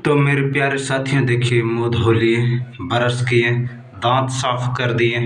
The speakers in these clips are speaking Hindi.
तो मेरे प्यारे साथियों, देखिए मुँह धो लिए, ब्रश किए, दांत साफ कर दिए।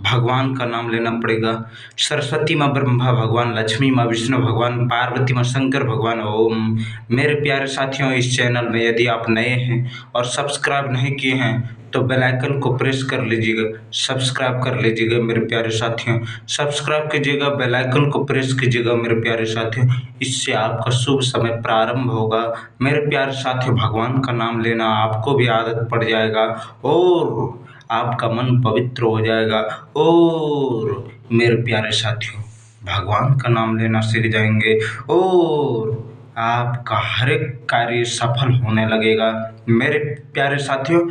भगवान का नाम लेना पड़ेगा। सरस्वती माँ, ब्रह्मा भगवान, लक्ष्मी माँ, विष्णु भगवान, पार्वती माँ, शंकर भगवान, ओम। मेरे प्यारे साथियों, इस चैनल में यदि आप नए हैं और सब्सक्राइब नहीं किए हैं तो बेल आइकन को प्रेस कर लीजिएगा, सब्सक्राइब कर लीजिएगा मेरे प्यारे साथियों। सब्सक्राइब कीजिएगा, बेल आइकन को प्रेस कीजिएगा मेरे प्यारे साथियों। इससे आपका शुभ समय प्रारंभ होगा। मेरे प्यारे साथियों, भगवान का नाम लेना आपको भी आदत पड़ जाएगा और आपका मन पवित्र हो जाएगा। और मेरे प्यारे साथियों, भगवान का नाम लेना सीख जाएंगे और आपका हर एक कार्य सफल होने लगेगा मेरे प्यारे साथियों।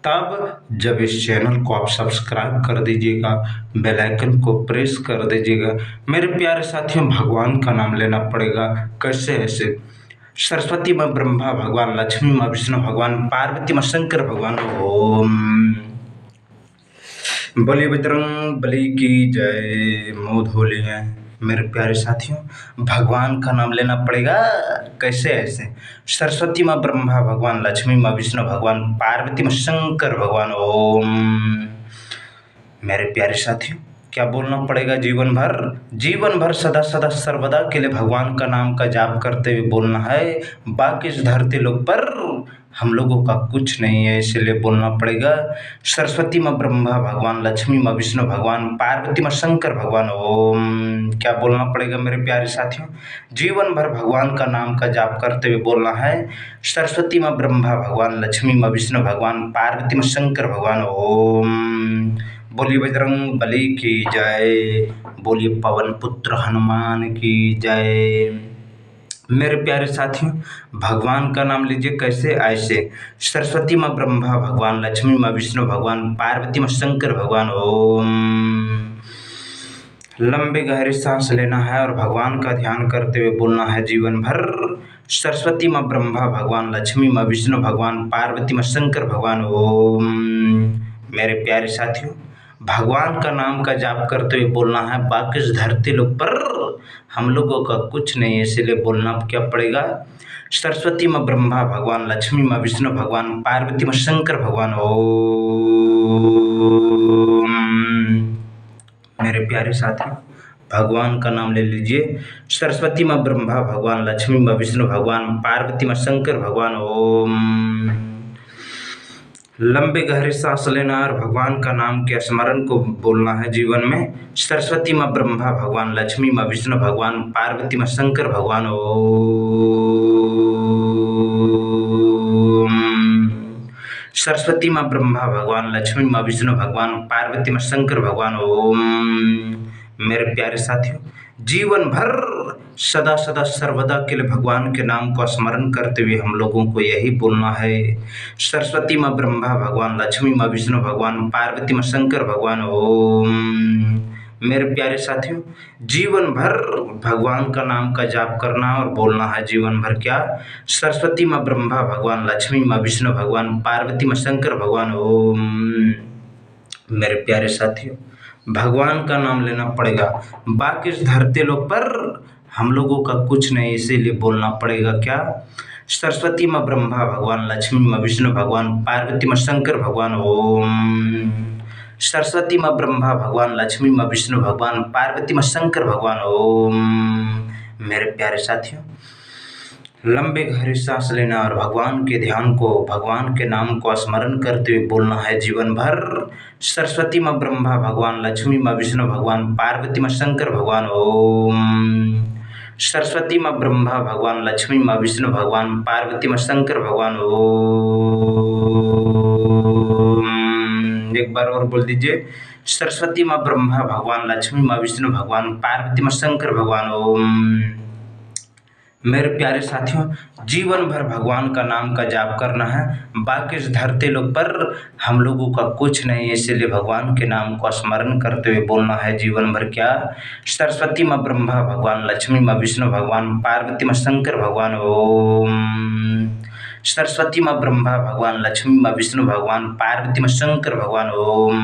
तब जब इस चैनल को आप सब्सक्राइब कर दीजिएगा, बेल आइकन को प्रेस कर दीजिएगा मेरे प्यारे साथियों। भगवान का नाम लेना पड़ेगा। कैसे? ऐसे सरस्वती माँ, ब्रह्मा भगवान, लक्ष्मी माँ, विष्णु भगवान, पार्वती माँ, शंकर भगवान, ओम। बलि बजरंग बली की जय। मुँह धो लिए मेरे प्यारे साथियों, भगवान का नाम लेना पड़ेगा। कैसे? ऐसे सरस्वती माँ, ब्रह्मा भगवान, लक्ष्मी माँ, विष्णु भगवान, पार्वती माँ, शंकर भगवान, ओम। मेरे प्यारे साथियों, क्या बोलना पड़ेगा? जीवन भर सदा सदा सर्वदा के लिए भगवान का नाम का जाप करते हुए बोलना है। बाकी इस धरती लोक पर हम लोगों का कुछ नहीं है, इसलिए बोलना पड़ेगा। सरस्वती माँ, ब्रह्मा भगवान, लक्ष्मी माँ, विष्णु भगवान, पार्वती माँ, शंकर भगवान, ओम। क्या बोलना पड़ेगा मेरे प्यारे साथियों? जीवन भर भगवान का नाम का जाप करते हुए बोलना है। सरस्वती माँ, ब्रह्मा भगवान, लक्ष्मी माँ, विष्णु भगवान, पार्वती माँ, शंकर भगवान, ओम। बोलिए बजरंग बली की जय। बोलिए पवन पुत्र हनुमान की जय। मेरे प्यारे साथियों, भगवान का नाम लीजिए। कैसे? ऐसे सरस्वती माँ, ब्रह्मा भगवान, लक्ष्मी माँ, विष्णु भगवान, पार्वती माँ, शंकर भगवान, ओम। लंबे गहरे सांस लेना है और भगवान का ध्यान करते हुए बोलना है जीवन भर। सरस्वती माँ, ब्रह्मा भगवान, लक्ष्मी माँ, विष्णु भगवान, पार्वती माँ, शंकर भगवान, ओम। मेरे प्यारे साथियों, भगवान का नाम का जाप करते हुए बोलना है। बाकी इस धरती लोक पर हम लोगों का कुछ नहीं है, इसीलिए बोलना क्या पड़ेगा? सरस्वती माँ, ब्रह्मा भगवान, लक्ष्मी माँ, विष्णु भगवान, पार्वती माँ, शंकर भगवान, ओम। मेरे प्यारे साथी, भगवान का नाम ले लीजिए। सरस्वती माँ, ब्रह्मा भगवान, लक्ष्मी माँ, विष्णु भगवान, पार्वती माँ, शंकर भगवान, ओम। लंबे गहरे सांस लेना और भगवान का नाम के स्मरण को बोलना है जीवन में। सरस्वती माँ, ब्रह्मा भगवान, लक्ष्मी माँ, विष्णु भगवान, पार्वती माँ, शंकर भगवान, ओम। सरस्वती माँ, ब्रह्मा भगवान, लक्ष्मी माँ, विष्णु भगवान, पार्वती माँ, शंकर भगवान, ओम। मेरे प्यारे साथियों, जीवन भर सदा सदा सर्वदा के लिए भगवान के नाम का स्मरण करते हुए हम लोगों को यही बोलना है। सरस्वती माँ, ब्रह्मा भगवान, लक्ष्मी माँ, विष्णु भगवान, पार्वती माँ, शंकर भगवान, ओम। मेरे प्यारे साथियों, जीवन भर भगवान का नाम का जाप करना और बोलना है जीवन भर। क्या? सरस्वती माँ, ब्रह्मा भगवान, लक्ष्मी माँ, विष्णु भगवान, पार्वती माँ, शंकर भगवान, ओम। मेरे प्यारे साथियों, भगवान का नाम लेना पड़ेगा। बाकी इस धरती लोक पर हम लोगों का कुछ नहीं, इसीलिए बोलना पड़ेगा। क्या? सरस्वती माँ, ब्रह्मा भगवान, लक्ष्मी माँ, विष्णु भगवान, पार्वती माँ, शंकर भगवान, ओम। सरस्वती माँ, ब्रह्मा भगवान, लक्ष्मी माँ, विष्णु भगवान, पार्वती माँ, शंकर भगवान, ओम। मेरे प्यारे साथियों, लंबे गहरे सांस लेना और भगवान के ध्यान को, भगवान के नाम को स्मरण करते हुए बोलना है जीवन भर। सरस्वती माँ, ब्रह्मा भगवान, लक्ष्मी माँ, विष्णु भगवान, पार्वती माँ, शंकर भगवान, ओम। सरस्वती माँ, ब्रह्मा भगवान, लक्ष्मी माँ, विष्णु भगवान, पार्वती माँ, शंकर भगवान, ओम। एक बार और बोल दीजिए। सरस्वती माँ, ब्रह्मा भगवान, लक्ष्मी माँ, विष्णु भगवान, पार्वती माँ, शंकर भगवान, ओम। मेरे प्यारे साथियों, जीवन भर भगवान का नाम का जाप करना है। बाकी इस धरती लोक पर हम लोगों का कुछ नहीं है, इसीलिए भगवान के नाम को स्मरण करते हुए बोलना है जीवन भर। क्या? सरस्वती माँ, ब्रह्मा भगवान, लक्ष्मी माँ, विष्णु भगवान, पार्वती माँ, शंकर भगवान, ओम। सरस्वती माँ, ब्रह्मा भगवान, लक्ष्मी माँ, विष्णु भगवान, पार्वती माँ, शंकर भगवान, ओम।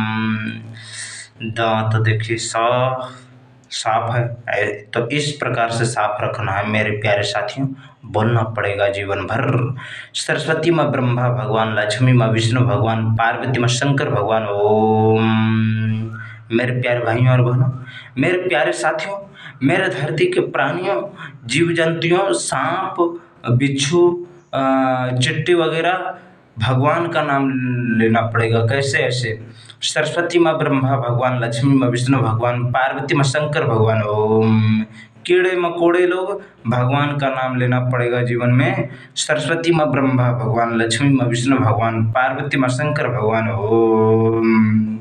दांत देखिए साफ, साफ है। तो इस प्रकार से साफ रखना है मेरे प्यारे साथियों, बोलना पड़ेगा जीवन भर। सरस्वती माँ ब्रह्मा भगवान, लक्ष्मी माँ विष्णु भगवान, पार्वती माँ शंकर भगवान ओम। मेरे प्यारे भाइयों और बहनों, मेरे प्यारे साथियों, मेरे धरती के प्राणियों, जीव जंतुओं, सांप, बिच्छू, चिट्टी वगैरह, भगवान का नाम लेना पड़ेगा। कैसे? ऐसे सरस्वती माँ ब्रह्मा भगवान, लक्ष्मी माँ विष्णु भगवान, पार्वती माँ शंकर भगवान ओम। कीड़े मकोड़े लोग, भगवान का नाम लेना पड़ेगा जीवन में। सरस्वती माँ ब्रह्मा भगवान, लक्ष्मी माँ विष्णु भगवान, पार्वती माँ शंकर भगवान ओम।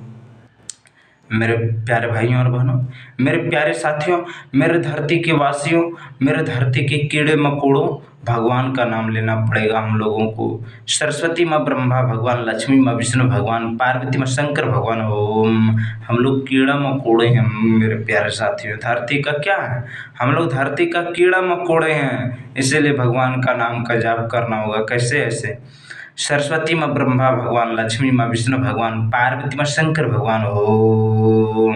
मेरे प्यारे भाइयों और बहनों, मेरे प्यारे साथियों, मेरे धरती के वासियों, मेरे धरती के कीड़े मकोड़ों, भगवान का नाम लेना पड़ेगा हम लोगों को। सरस्वती माँ ब्रह्मा भगवान, लक्ष्मी माँ विष्णु भगवान, पार्वती माँ शंकर भगवान ओम। हम लोग कीड़ा मकोड़े हैं मेरे प्यारे साथियों। धरती का क्या है? हम लोग धरती का कीड़ा मकोड़े हैं, इसीलिए भगवान का नाम का जाप करना होगा। कैसे? ऐसे सरस्वती माँ ब्रह्मा भगवान, लक्ष्मी माँ विष्णु भगवान, पार्वती माँ शंकर भगवान ओम।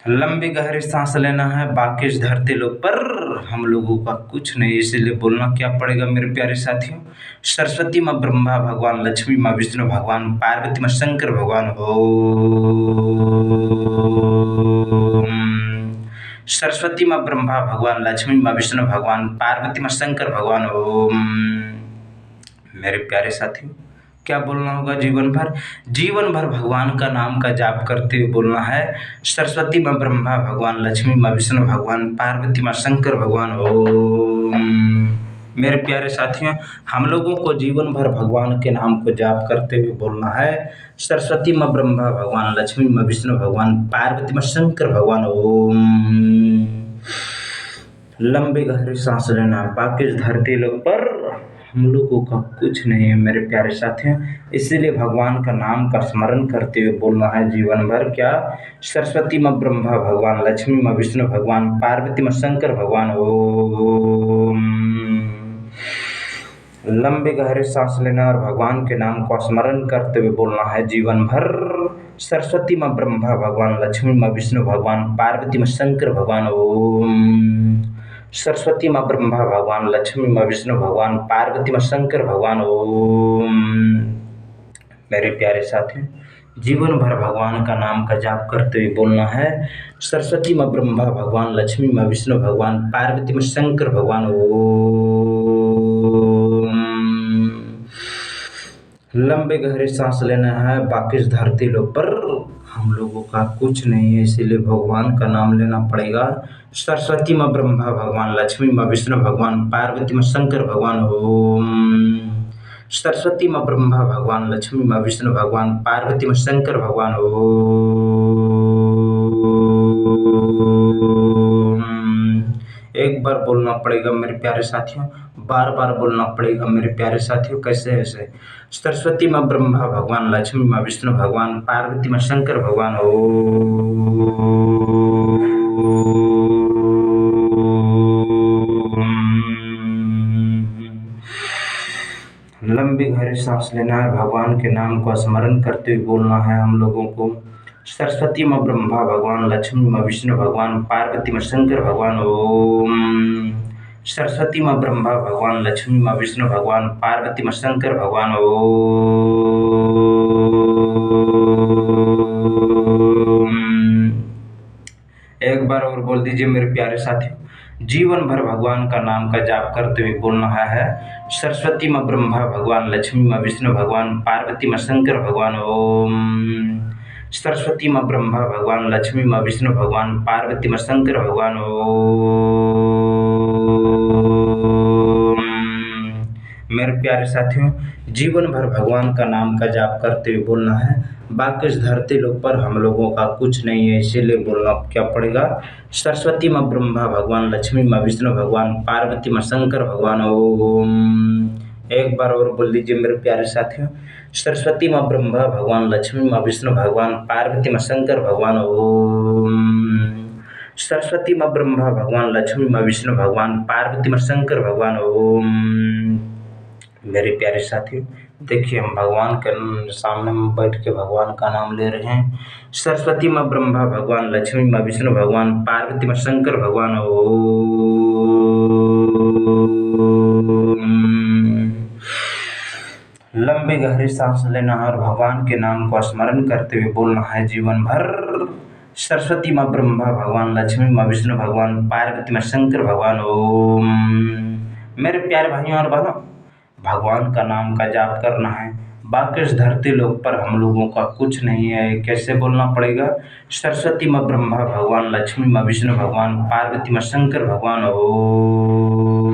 लंबी गहरी सांस लेना है, बाकी इस धरती लोक पर हम लोगों का कुछ नहीं, इसीलिए बोलना क्या पड़ेगा मेरे प्यारे साथियों। सरस्वती माँ ब्रह्मा भगवान, लक्ष्मी माँ विष्णु भगवान, पार्वती माँ शंकर भगवान ओम। सरस्वती माँ ब्रह्मा भगवान, लक्ष्मी माँ विष्णु भगवान, पार्वती माँ शंकर भगवान ओम। मेरे प्यारे साथियों, क्या बोलना होगा जीवन भर? जीवन भर भगवान का नाम का जाप करते हुए बोलना है। सरस्वती माँ ब्रह्मा भगवान, लक्ष्मी माँ विष्णु भगवान, पार्वती माँ शंकर भगवान ओम। मेरे प्यारे साथियों, हम लोगों को जीवन भर भगवान के नाम को जाप करते हुए बोलना है। सरस्वती माँ ब्रह्मा भगवान, लक्ष्मी माँ विष्णु भगवान, पार्वती माँ शंकर भगवान ओम। लंबी गहरी सांस लेना, बाकी इस धरती लोक पर हम लोगों का कुछ नहीं है मेरे प्यारे साथियों, इसीलिए भगवान का नाम का स्मरण करते हुए बोलना है जीवन भर। क्या? सरस्वती माँ ब्रह्मा भगवान, लक्ष्मी माँ विष्णु भगवान, पार्वती माँ शंकर भगवान ओम। लंबी गहरी सांस लेना और भगवान के नाम का स्मरण करते हुए बोलना है जीवन भर। सरस्वती माँ ब्रह्मा भगवान, लक्ष्मी माँ विष्णु भगवान, पार्वती माँ शंकर भगवान ओम। सरस्वती माँ ब्रह्मा भगवान, लक्ष्मी माँ विष्णु भगवान, पार्वती माँ शंकर भगवान ओम। मेरे प्यारे साथियों, जीवन भर भगवान का नाम का जाप करते हुए बोलना है। सरस्वती माँ ब्रह्मा भगवान, लक्ष्मी माँ विष्णु भगवान, पार्वती माँ शंकर भगवान ओम। लंबे गहरे सांस लेना है, बाकी इस धरती लोक पर हम लोगों का कुछ नहीं है, इसीलिए भगवान का नाम लेना पड़ेगा। सरस्वती माँ ब्रह्मा भगवान, लक्ष्मी माँ विष्णु भगवान, पार्वती माँ शंकर भगवान ओम। सरस्वती माँ ब्रह्मा भगवान, लक्ष्मी माँ विष्णु भगवान, पार्वती माँ शंकर भगवान ओम। एक बार बोलना पड़ेगा मेरे प्यारे साथियों, बार बार बोलना पड़ेगा मेरे प्यारे साथियों। कैसे? ऐसे सरस्वती माँ ब्रह्मा भगवान, लक्ष्मी माँ विष्णु भगवान, पार्वती माँ शंकर भगवान ओम। लंबी गहरी सांस लेना है, भगवान के नाम का स्मरण करते हुए बोलना है हम लोगों को। सरस्वती माँ ब्रह्मा भगवान, लक्ष्मी माँ विष्णु भगवान, पार्वती माँ शंकर भगवान ओम। सरस्वती माँ ब्रह्मा भगवान, लक्ष्मी माँ विष्णु भगवान, पार्वती माँ शंकर भगवान ओम। एक बार और बोल दीजिए मेरे प्यारे साथियों, जीवन भर भगवान का नाम का जाप करते हुए बोलना है। सरस्वती माँ ब्रह्मा भगवान, लक्ष्मी माँ विष्णु भगवान, पार्वती माँ शंकर भगवान ओम। सरस्वती माँ ब्रह्मा भगवान, लक्ष्मी माँ विष्णु भगवान, पार्वती माँ शंकर भगवान ओम। मेरे प्यारे साथियों, जीवन भर भगवान का नाम का जाप करते हुए बोलना है। बाकी इस धरती लोक पर हम लोगों का कुछ नहीं है, इसीलिए बोलना क्या पड़ेगा। सरस्वती माँ ब्रह्मा भगवान, लक्ष्मी माँ विष्णु भगवान, पार्वती माँ शंकर भगवान ओम। एक बार और बोल दीजिए मेरे प्यारे साथियों, सरस्वती माँ ब्रह्मा भगवान, लक्ष्मी माँ विष्णु भगवान, पार्वती माँ शंकर भगवान ओम। सरस्वती माँ ब्रह्मा भगवान, लक्ष्मी माँ विष्णु भगवान, पार्वती माँ शंकर भगवान ओम। मेरे प्यारे साथियों, देखिए, हम भगवान के सामने में बैठ के भगवान का नाम ले रहे हैं। सरस्वती माँ ब्रह्मा भगवान, लक्ष्मी माँ विष्णु भगवान, पार्वती माँ शंकर भगवान। ओम। लंबी गहरी सांस लेना है और भगवान के नाम को स्मरण करते हुए बोलना है जीवन भर। सरस्वती माँ ब्रह्मा भगवान, लक्ष्मी माँ विष्णु भगवान, पार्वती माँ शंकर भगवान। ओम। मेरे प्यारे भाइयों और बहनों, भगवान का नाम का जाप करना है। बाकी इस धरती लोक पर हम लोगों का कुछ नहीं है। कैसे बोलना पड़ेगा? सरस्वती माँ ब्रह्मा भगवान, लक्ष्मी माँ विष्णु भगवान, पार्वती माँ शंकर भगवान। ओम।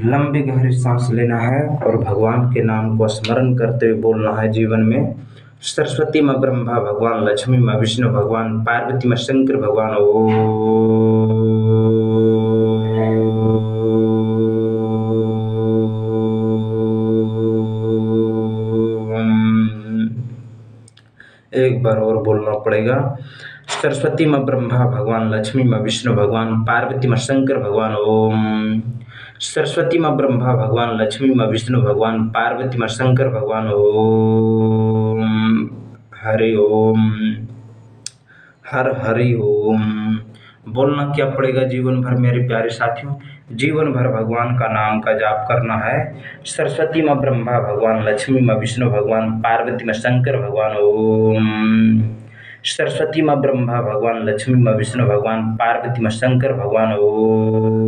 लंबी गहरी सांस लेना है और भगवान के नाम को स्मरण करते हुए बोलना है जीवन में। सरस्वती माँ ब्रह्मा भगवान, लक्ष्मी माँ विष्णु भगवान, पार्वती माँ शंकर भगवान। एक बार और बोलना पड़ेगा। सरस्वती माँ ब्रह्मा भगवान, लक्ष्मी माँ विष्णु भगवान, पार्वती माँ शंकर भगवान। ओम। सरस्वती माँ ब्रह्मा भगवान, लक्ष्मी माँ विष्णु भगवान, पार्वती माँ शंकर भगवान। ओम। हरि ओम। हर हरि ओम। बोलना क्या पड़ेगा जीवन भर मेरे प्यारे साथियों? जीवन भर भगवान का नाम का जाप करना है। सरस्वती माँ ब्रह्मा भगवान, लक्ष्मी माँ विष्णु भगवान, पार्वती माँ शंकर भगवान। ओम। सरस्वती माँ ब्रह्मा भगवान, लक्ष्मी माँ विष्णु भगवान, पार्वती माँ शंकर भगवान। ओम।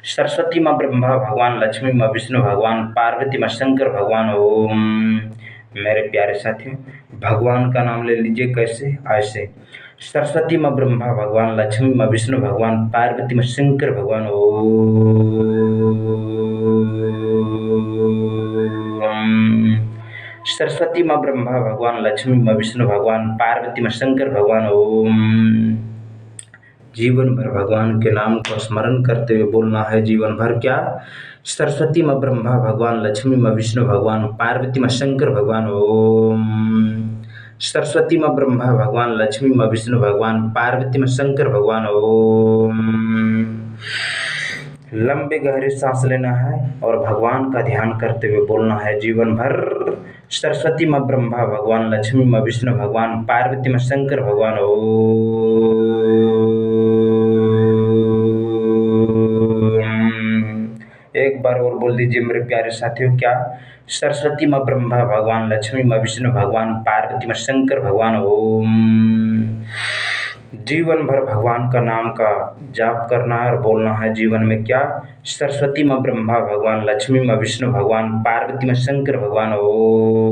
सरस्वती माँ ब्रह्मा भगवान, लक्ष्मी माँ विष्णु भगवान, पार्वती माँ शंकर भगवान। ओम। मेरे प्यारे साथियों, भगवान का नाम ले लीजिए। कैसे? ऐसे। सरस्वती माँ ब्रह्मा भगवान, लक्ष्मी माँ विष्णु भगवान, पार्वती माँ शंकर भगवान। ओम। सरस्वती माँ ब्रह्मा भगवान, लक्ष्मी माँ विष्णु भगवान, पार्वती माँ शंकर भगवान। ओम। जीवन भर भगवान के नाम को स्मरण करते हुए बोलना है जीवन भर क्या? सरस्वती माँ ब्रह्मा भगवान, लक्ष्मी माँ विष्णु भगवान, पार्वती माँ शंकर भगवान। ओम। सरस्वती माँ ब्रह्मा भगवान, लक्ष्मी माँ विष्णु भगवान, पार्वती माँ शंकर भगवान। ओम। लंबी गहरी सांस लेना है और भगवान का ध्यान करते हुए बोलना है जीवन भर। सरस्वती माँ ब्रह्मा भगवान, लक्ष्मी माँ विष्णु भगवान, पार्वती माँ शंकर भगवान। ओम। एक बार और बोल दीजिए मेरे प्यारे साथियों क्या? सरस्वती माँ ब्रह्मा भगवान, लक्ष्मी माँ विष्णु भगवान, पार्वती माँ शंकर भगवान। ओम। जीवन भर भगवान का नाम का जाप करना है और बोलना है जीवन में क्या? सरस्वती माँ ब्रह्मा भगवान, लक्ष्मी माँ विष्णु भगवान, पार्वती माँ शंकर भगवान। ओम।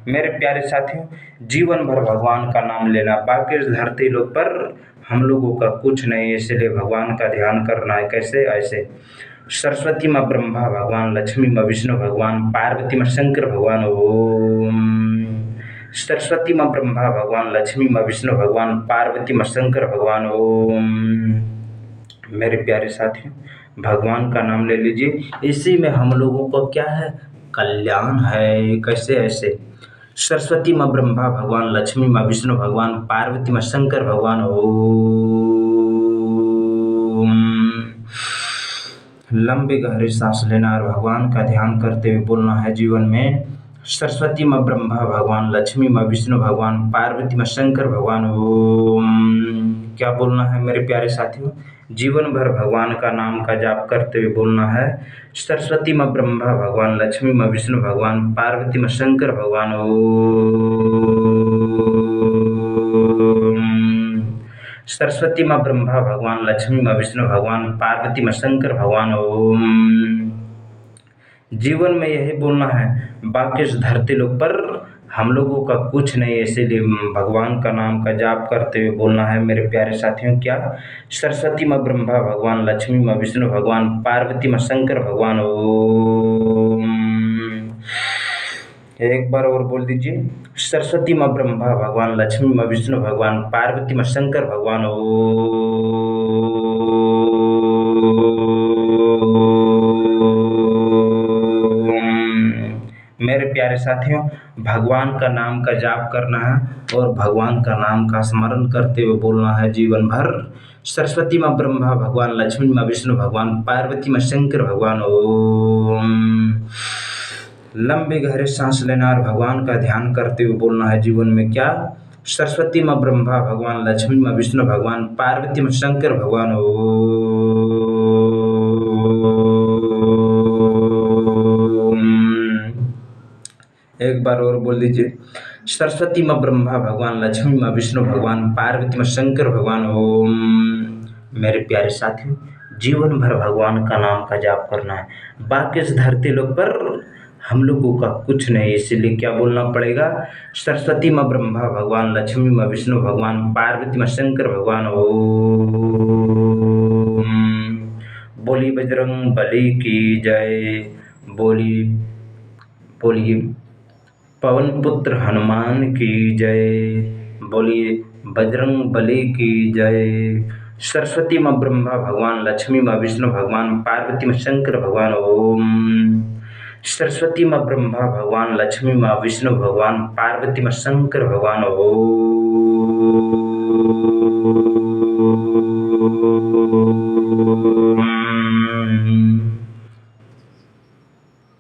मेरे प्यारे साथियों, जीवन भर भगवान का नाम लेना। बाकी इस धरती लोक पर हम लोगों का कुछ नहीं, इसलिए भगवान का ध्यान करना है। कैसे? ऐसे। सरस्वती माँ ब्रह्मा भगवान, लक्ष्मी माँ विष्णु भगवान, पार्वती माँ शंकर भगवान। ओम। सरस्वती माँ ब्रह्मा भगवान, लक्ष्मी माँ विष्णु भगवान, पार्वती माँ शंकर भगवान। ओम। मेरे प्यारे साथियों, भगवान का नाम ले लीजिए। इसी में हम लोगों को क्या है? कल्याण है। कैसे? ऐसे। सरस्वती माँ ब्रह्मा भगवान, लक्ष्मी माँ विष्णु भगवान, पार्वती माँ शंकर भगवान। ओम। लंबी गहरी सांस लेना और भगवान का ध्यान करते हुए बोलना है जीवन में। सरस्वती माँ ब्रह्मा भगवान, लक्ष्मी माँ विष्णु भगवान, पार्वती माँ शंकर भगवान। ओम। क्या बोलना है मेरे प्यारे साथियों? जीवन भर भगवान का नाम का जाप करते हुए बोलना है। सरस्वती माँ ब्रह्मा भगवान, लक्ष्मी माँ विष्णु भगवान, पार्वती माँ शंकर भगवान। ओम। सरस्वती माँ ब्रह्मा भगवान, लक्ष्मी माँ विष्णु भगवान, पार्वती माँ शंकर भगवान। ओम। जीवन में यही बोलना है। बाकी इस धरती लोक पर हम लोगों का कुछ नहीं, इसीलिए भगवान का नाम का जाप करते हुए बोलना है मेरे प्यारे साथियों क्या? सरस्वती माँ ब्रह्मा भगवान, लक्ष्मी माँ विष्णु भगवान, पार्वती माँ शंकर भगवान। ओम। एक बार और बोल दीजिए। सरस्वती माँ ब्रह्मा भगवान, लक्ष्मी माँ विष्णु भगवान, पार्वती माँ शंकर भगवान। ओम। मेरे प्यारे साथियों, भगवान का नाम का जाप करना है और भगवान का नाम का स्मरण करते हुए बोलना है जीवन भर। सरस्वती माँ ब्रह्मा भगवान, लक्ष्मी माँ विष्णु भगवान, पार्वती माँ शंकर भगवान ओम। लंबे गहरे सांस लेना और भगवान का ध्यान करते हुए बोलना है जीवन में क्या? सरस्वती माँ ब्रह्मा भगवान, लक्ष्मी माँ विष्णु भगवान, पार्वती माँ शंकर भगवान ओम। एक बार और बोल दीजिए, सरस्वती माँ ब्रह्मा भगवान, लक्ष्मी माँ विष्णु भगवान, पार्वती माँ शंकर भगवान ओम। मेरे प्यारे साथियों, जीवन भर भगवान का नाम का जाप करना है। बाकी इस धरती लोक पर हम लोगों का कुछ नहीं, इसीलिए क्या बोलना पड़ेगा? सरस्वती माँ ब्रह्मा भगवान, लक्ष्मी माँ विष्णु भगवान, पार्वती माँ शंकर भगवान ओम। बोली बजरंग बली की जय। बोली बोलिए पवन पुत्र हनुमान की जय। बोलिए बजरंग बली की जय। सरस्वती माँ ब्रह्मा भगवान, लक्ष्मी माँ विष्णु भगवान, पार्वती माँ शंकर भगवान ओम। सरस्वती माँ ब्रह्मा भगवान, लक्ष्मी माँ विष्णु भगवान, पार्वती माँ शंकर भगवान ओम।